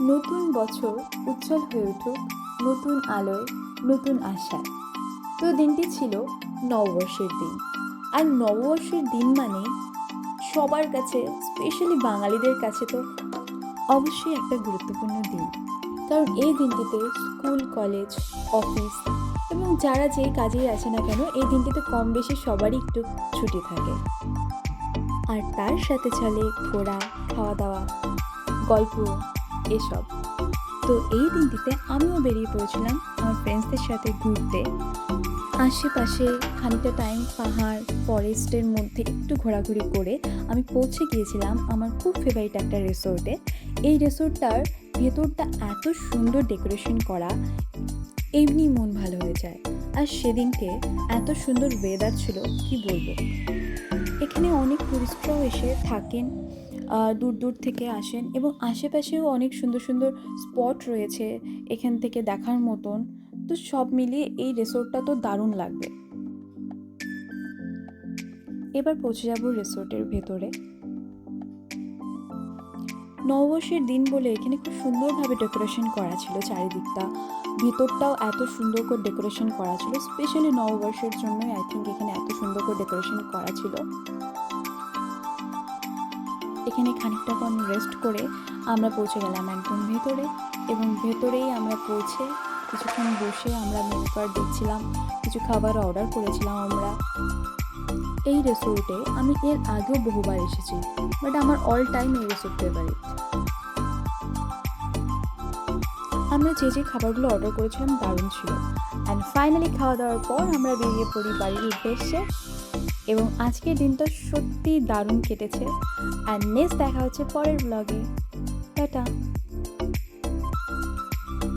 নতুন বছর উজ্জ্বল হয়ে উঠুক নতুন আলোয়, নতুন আশায়। তো দিনটি ছিল নববর্ষের দিন। আর নববর্ষের দিন মানেই সবার কাছে, স্পেশালি বাঙালিদের কাছে তো অবশ্যই একটা গুরুত্বপূর্ণ দিন। কারণ এই দিনটিতে স্কুল, কলেজ, অফিস এবং যারা যেই কাজেই আছে না কেন, এই দিনটিতে কম বেশি সবারই একটু ছুটি থাকে। আর তার সাথে চলে ঘোরা, খাওয়া দাওয়া, গল্প, এসব। তো এই দিনটিতে আমিও বেরিয়ে পড়েছিলাম আমার ফ্রেন্ডসদের সাথে ঘুরতে। আশেপাশে খানিকটা টাইম পাহাড়, ফরেস্টের মধ্যে একটু ঘোরাঘুরি করে আমি পৌঁছে গিয়েছিলাম আমার খুব ফেভারিট একটা রিসোর্টে। এই রিসোর্টটার ভেতরটা এত সুন্দর ডেকোরেশন করা, এমনি মন ভালো হয়ে যায়। আর সেদিনকে এত সুন্দর ওয়েদার ছিল, কি বলবো। এখানে অনেক টুরিস্টরাও এসে থাকেন, দূর দূর থেকে আসেন এবং আশেপাশেও অনেক সুন্দর সুন্দর স্পট রয়েছে এখান থেকে দেখার মতন। তো সব মিলিয়ে এই রিসোর্টটা তো দারুণ লাগবে। এবার পৌঁছে যাব রিসোর্টের ভেতরে। নববর্ষের দিন বলে এখানে খুব সুন্দরভাবে ডেকোরেশন করা ছিল চারিদিকটা। ভিতরটাও এত সুন্দর করে ডেকোরেশন করা ছিল, স্পেশালি নববর্ষের জন্যই আই থিঙ্ক এখানে এত সুন্দর করে ডেকোরেশন করা ছিল। এখানে খানিকটাক্ষণ রেস্ট করে আমরা পৌঁছে গেলাম একদম ভেতরে, এবং ভেতরেই আমরা পৌঁছে কিছুক্ষণ বসে আমরা মেনু কার্ড দেখছিলাম, কিছু খাবার অর্ডার করেছিলাম আমরা। এই রিসোর্টে আমি এর আগেও বহুবার এসেছি, বাট আমার অল টাইম এই রিসোর্ট ফেভারিট। আমরা যে যে খাবারগুলো অর্ডার করেছিলাম দারুণ ছিল। অ্যান্ড ফাইনালি খাওয়া দাওয়ার পর আমরা বেরিয়ে পড়ি বাড়ির উদ্দেশ্যে। এবং আজকের দিনটা সত্যি দারুণ কেটেছে। অ্যান্ড নেক্সট দেখা হচ্ছে পরের ব্লগে। টাটা।